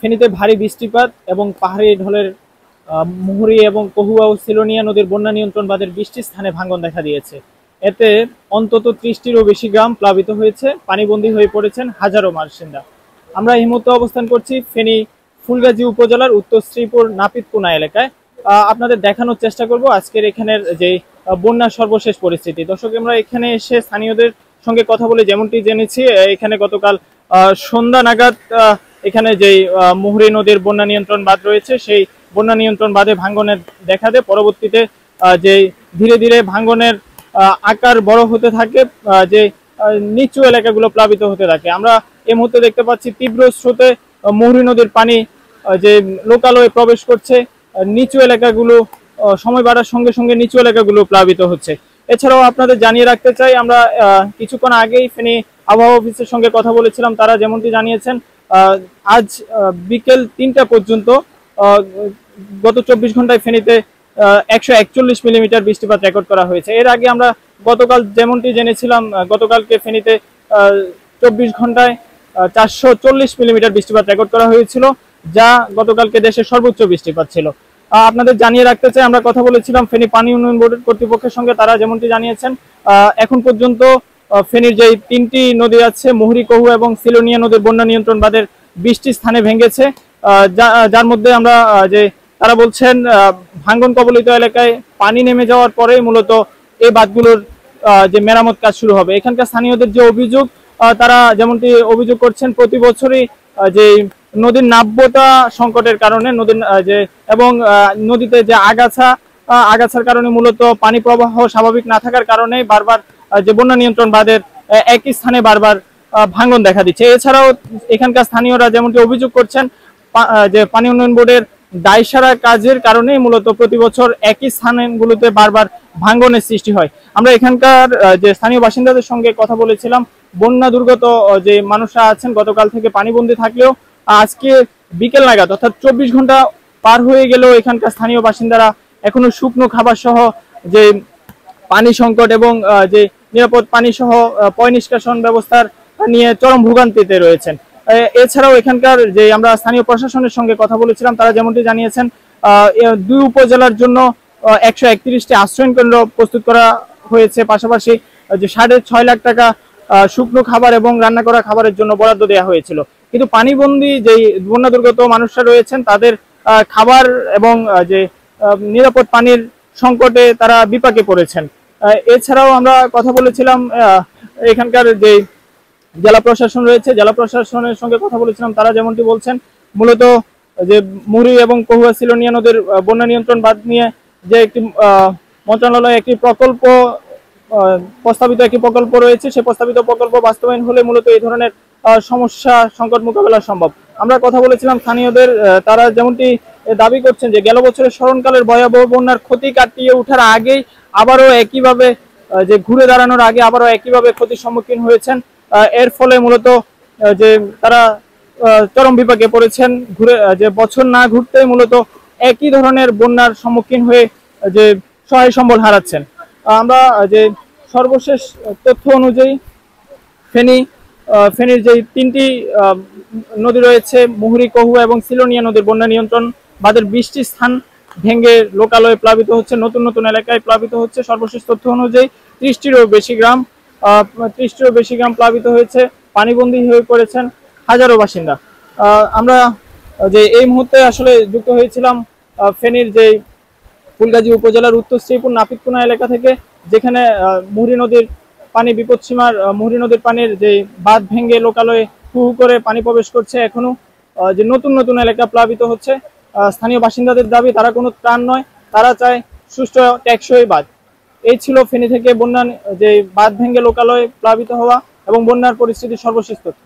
ফেনীতে ভারী বৃষ্টিপাত এবং পাহাড়ি ঢলের মুহুরী এবং কহুয়া ও সিলোনিয়া নদীর বন্যা নিয়ন্ত্রণ বাঁধের 20টি স্থানে ভাঙন দেখা দিয়েছে। এতে অন্তত 30টিরও বেশি গ্রাম প্লাবিত হয়েছে, পানিবন্দী হয়ে পড়েছেন হাজারো বাসিন্দা। আমরা এই মুহূর্তে অবস্থান করছি ফেনী ফুলগাজী উপজেলার উত্তর শ্রীপুর নাপিতকুনা এলাকায়। আপনাদের দেখানোর চেষ্টা করব আজকের এখানের যে বন্যার সর্বশেষ পরিস্থিতি। দর্শক, আমরা এখানে এসে স্থানীয়দের সঙ্গে কথা বলে যেমনটি জেনেছি, এখানে গতকাল সন্ধ্যা নাগাদ এখানে যেই মুহুরী নদীর বন্যা নিয়ন্ত্রণ বাঁধ রয়েছে, সেই বন্যা নিয়ন্ত্রণ বাঁধে ভাঙ্গনের দেখা দেয়। পরবর্তীতে যে ধীরে ধীরে ভাঙ্গনের আকার বড় হতে থাকে, যে নিচু এলাকাগুলো প্লাবিত হতে থাকে। আমরা এই মুহূর্তে দেখতে পাচ্ছি তীব্র স্রোতে মুহুরী নদীর পানি যে লোকালয়ে প্রবেশ করছে, নিচু এলাকাগুলো সময় বাড়ার সঙ্গে সঙ্গে নিচু এলাকাগুলো প্লাবিত হচ্ছে। এছাড়াও আপনাদের জানিয়ে রাখতে চাই, আমরা কিছুক্ষণ আগেই ফেনী আবহাওয়া অফিসের সঙ্গে কথা বলেছিলাম। তারা যেমনটি জানিয়েছেন, আজ বিকেল 3টা পর্যন্ত গত 24 ঘন্টায় ফেনীতে 141 মিলিমিটার বৃষ্টিপাত রেকর্ড করা হয়েছে। এর আগে আমরা গতকাল যেমনটি জেনেছিলাম, গতকালকে ফেনীতে 24 ঘন্টায় 440 মিলিমিটার বৃষ্টিপাত রেকর্ড করা হয়েছিল, যা গতকালকে দেশের সর্বোচ্চ বৃষ্টিপাত ছিল। আপনাদের জানিয়ে রাখতে চাই, আমরা কথা বলেছিলাম ফেনী পানি উন্নয়ন বোর্ডের কর্তৃপক্ষের সঙ্গে। তারা যেমনটি জানিয়েছেন, এখন পর্যন্ত ফেনীর যে 3টি নদী আছে, মুহুরী, কহুয়া এবং সিলোনিয়া নদীর বন্যা নিয়ন্ত্রণ বাঁধের 20টি স্থানে ভেঙেছে, যার মধ্যে আমরা যে তারা বলছেন ভাঙ্গন কবলিত এলাকায় পানি নেমে যাওয়ার পরে মূলত এই বাঁধগুলোর যে মেরামত কাজ শুরু হবে। এখানকার স্থানীয়দের যে অভিযোগ, তারা যেমনটি অভিযোগ করছেন, প্রতি বছরই যে নদীর নাব্যতা সংকটের কারণে নদীর যে এবং নদীতে যে আগাছার কারণে মূলত পানি প্রবাহ স্বাভাবিক না থাকার কারণে বারবার যে বন্যা নিয়ন্ত্রণ বাঁধের একই স্থানে বারবার ভাঙ্গন দেখা দিচ্ছে। এছাড়াও এখানকার স্থানীয়রা যেমনটি অভিযোগ করছেন, যে পানি উন্নয়ন বোর্ডের দায়সারা কাজের কারণে মূলত প্রতি বছর একই স্থানগুলোতে বারবার ভাঙ্গনের সৃষ্টি হয়। আমরা এখানকার যে স্থানীয় বাসিন্দাদের সঙ্গে কথা বলেছিলাম। বন্যা দুর্গত যে মানুষরা আছেন গতকাল থেকে পানিবন্দী থাকলেও আজকে বিকেল নাগাদ অর্থাৎ 24 ঘন্টা পার হয়ে গেলেও এখানকার স্থানীয় বাসিন্দারা এখনো শুকনো খাবার সহ যে পানি সংকট এবং যে নিরাপদ পানি সহ পয় নিষ্কাশন ব্যবস্থার নিয়ে চরম ভোগান্তিতে রয়েছেন। এছাড়াও এখানকার যে আমরা স্থানীয় প্রশাসনের সঙ্গে কথা বলেছিলাম, তারা যেমনটি জানিয়েছেন, 2 উপজেলার জন্য 131টি আশ্রয়ণ কেন্দ্র প্রস্তুত করা হয়েছে। পাশাপাশি যে 6.5 লাখ টাকা শুকনো খাবার এবং রান্না করা খাবারের জন্য বরাদ্দ দেওয়া হয়েছিল। কিন্তু পানিবন্দী যে বন্যা দুর্গত মানুষরা রয়েছেন, তাদের খাবার এবং যে নিরাপদ পানির সংকটে তারা বিপাকে পড়েছেন। এছাড়াও আমরা কথা বলেছিলাম এখানকার যে জেলা প্রশাসন রয়েছে, জেলা প্রশাসনের সঙ্গে কথা বলেছিলাম। তারা যেমনটি বলছেন, মূলত যে মুহুরী এবং কহুয়া সিলোনিয়া নদীর বন্যা নিয়ন্ত্রণ বাঁধ নিয়ে যে একটি মন্ত্রণালয়ে একটি প্রস্তাবিত একটি প্রকল্প রয়েছে, সেই প্রস্তাবিত প্রকল্প বাস্তবায়ন হলে মূলত এই ধরনের সমস্যা সংকট মোকাবেলা সম্ভব। আমরা কথা বলেছিলাম স্থানীয়দের, তারা যেমনটি দাবি করছেন যে গেল বছরের স্মরণকালের ভয়াবহ বন্যার ক্ষতি কাটিয়ে ওঠার আগেই আবারও একইভাবে যে ঘুরে দাঁড়ানোর আগে আবারও একইভাবে ক্ষতির সম্মুখীন হয়েছেন। এর ফলে মূলত যে তারা চরম বিপাকে পড়েছেন। যে বছর না ঘুরতেই মূলত একই ধরনের বন্যার সম্মুখীন হয়ে যে সহায় সম্বল হারাচ্ছেন। আমরা যে সর্বশেষ তথ্য অনুযায়ী ফেনীর যে 3টি নদী রয়েছে, মুহুরী, কহুয়া এবং সিলোনিয়া নদীর বন্যা নিয়ন্ত্রণ বাঁধের 20টি স্থান ভেঙে লোকালয়ে প্লাবিত হচ্ছে, নতুন নতুন এলাকায় প্লাবিত হচ্ছে। সর্বশেষ তথ্য অনুযায়ী 30টিরও বেশি গ্রাম প্লাবিত হয়েছে, পানিবন্দী হয়ে পড়েছেন হাজারো বাসিন্দা। আমরা যে এই মুহূর্তে আসলে যুক্ত হয়েছিলাম ফেনীর যে ফুলগাজী উপজেলার উত্তর শ্রীপুর নাপিতকুনা এলাকা থেকে, যেখানে মুহুরী নদীর পানি বিপদসীমার মুহুরী নদীর পানির যে বাঁধ ভেঙে লোকালয়ে হু হু করে পানি প্রবেশ করছে। এখনো যে নতুন নতুন এলাকা প্লাবিত হচ্ছে। স্থানীয় বাসিন্দাদের দাবি, তারা কোনো ত্রাণ নয়, তারা চায় সুষ্ঠু টেকসই বাঁধ। এই ছিল ফেনী থেকে বন্যা যে বাঁধ ভেঙে লোকালয়ে প্লাবিত হওয়া এবং বন্যার পরিস্থিতির সর্বশেষ তথ্য।